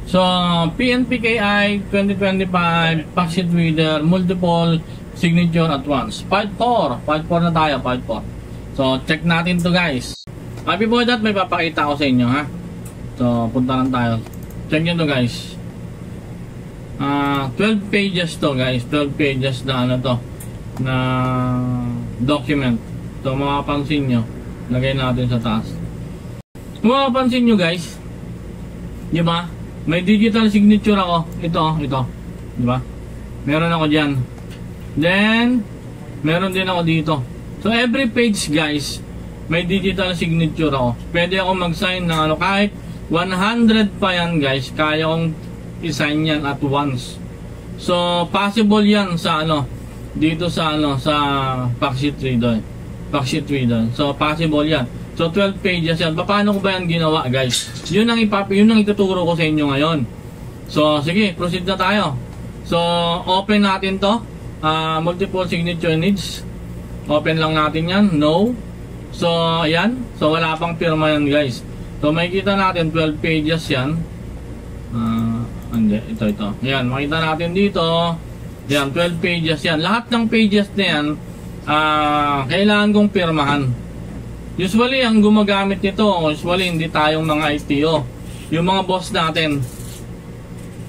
So, PNPKI 2025 Packshit Reader, multiple signature at once. Part 4. Part 4 na tayo, part 4. So, check natin to guys. Before that, may papakita ko sa inyo ha. So, punta lang tayo. Check nyo to guys. 12 pages to guys. 12 pages na ano to, na document. So, makapansin nyo. Lagay natin sa taas. Kung makapansin nyo guys, di ba? May digital signature ako. Ito. Di ba? Meron ako dyan. Then, meron din ako dito. So, every page guys, may digital signature ako. Pwede ako mag-sign ng ano, kahit 100 pa yan guys, kaya kong i-sign yan at once. So, possible yan sa ano, dito sa ano, sa Packshit Reader. Packshit Reader. So, possible yan. So, 12 pages yan. Paano ko ba yan ginawa guys? Yun ang ituturo ko sa inyo ngayon. So, sige, proceed na tayo. So, open natin to. Multiple signature needs. Open lang natin yan. No. So, ayan. So, wala pang pirma yan guys. So, makikita natin 12 pages yan. Hindi, ito. Ayan, makita natin dito. Ayan, 12 pages yan. Lahat ng pages na yan, kailangan kong pirmahan. Usually, ang gumagamit nito, usually hindi tayong mga ITO. Yung mga boss natin.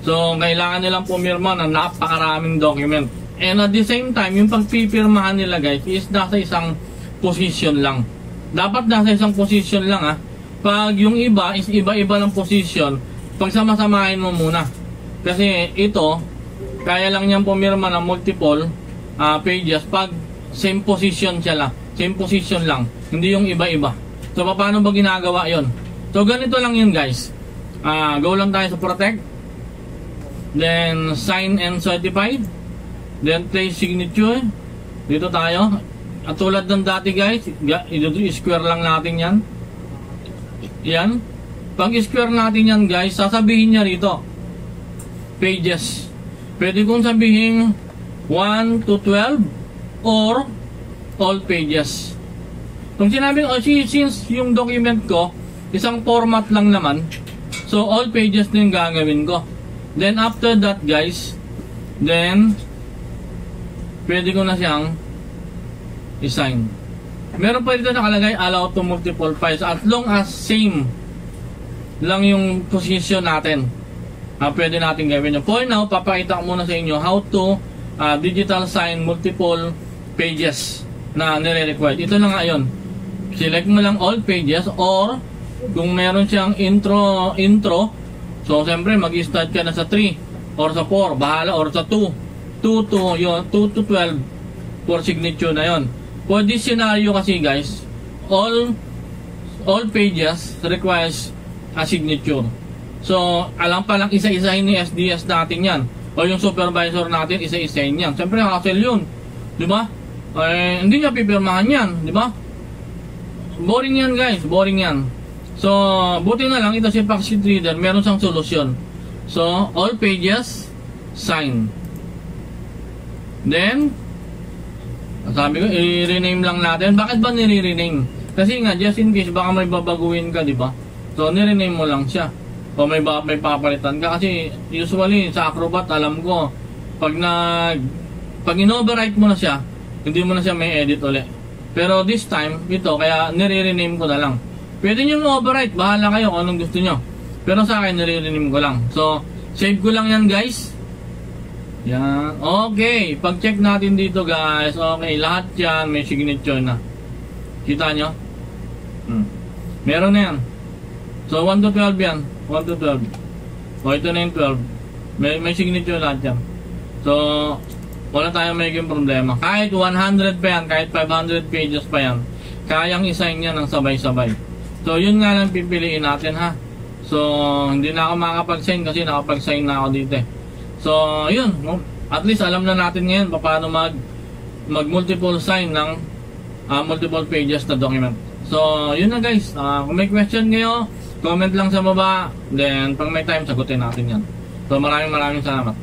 So, kailangan nilang pumirma ng napakaraming document. And at the same time, yung pagpipirmahan nila guys is nasa isang position lang. Dapat nasa isang position lang ha. Pag yung iba is iba-iba ng position, pag sama-samahin mo muna. Kasi ito, kaya lang niyang pumirma ng multiple pages pag same position siya lang. Same position lang. Hindi yung iba-iba. So, paano ba ginagawa yon? So, ganito lang yun guys. Go lang tayo sa protect. Then, sign and certified. Then, place signature. Dito tayo. At tulad ng dati guys, i-square lang natin yan. Yan. Pag i-square natin yan guys, sasabihin niya rito. Pages. Pwede kong sabihin 1 to 12 or all pages. Kung sinabi ko, since yung document ko, isang format lang naman, so all pages din gagawin ko. Then after that guys, then pwede ko na siyang i-sign. Meron pa dito nakalagay allow to multiple files as long as same lang yung position natin. Pwede natin gawin yun. For now, papakita ko muna sa inyo how to digital sign multiple pages na nire-required. Ito na nga yun. Select mo lang all pages or kung meron siyang intro, so siyempre mag-start ka na sa 3 or sa 4, bahala, or sa 2 to 12 for signature na yon. For this scenario kasi guys, all pages requires a signature. So, alam pa lang isa-isahin ni SDS natin yan. O yung supervisor natin, isa-isahin yan. Siyempre, hassle yun. Diba? Hindi niya pipirmahan yan. Diba? Boring yan guys. Boring yan. So, buti na lang ito si Packshit Reader. Meron siyang solusyon. So, all pages, sign. Then, sabi ko, i-rename lang natin. Bakit ba nire-rename? Kasi nga, just in case, baka may babaguhin ka, diba? So, nire-rename mo lang siya. O may papalitan ka. Kasi, usually, sa Acrobat, alam ko, pag in-overwrite mo na siya, hindi mo na siya may edit ulit. Pero this time, ito, kaya nire-rename ko na lang. Pwede nyo overwrite, bahala kayo kung anong gusto nyo. Pero sa akin, nire-rename ko lang. So, save ko lang yan guys. Yan. Okay, pag-check natin dito guys. Okay, lahat yan may signature na. Kita nyo? Meron na yan. So, 1 to 12 yan. 1 to 12. O, ito na yung 12. May signature lahat yan. So, wala tayong magiging problema. Kahit 100 pa yan, kahit 500 pages pa yan, kayang isign yan ng sabay-sabay. So, yun nga lang pipiliin natin ha. So, hindi na ako makapag-sign kasi nakapag-sign na ako dito eh. So, yun. At least alam na natin ngayon paano mag-multiple sign ng multiple pages na document. So, yun na guys. Kung may question kayo, comment lang sa baba. Then, pag may time, sagutin natin yan. So, maraming salamat.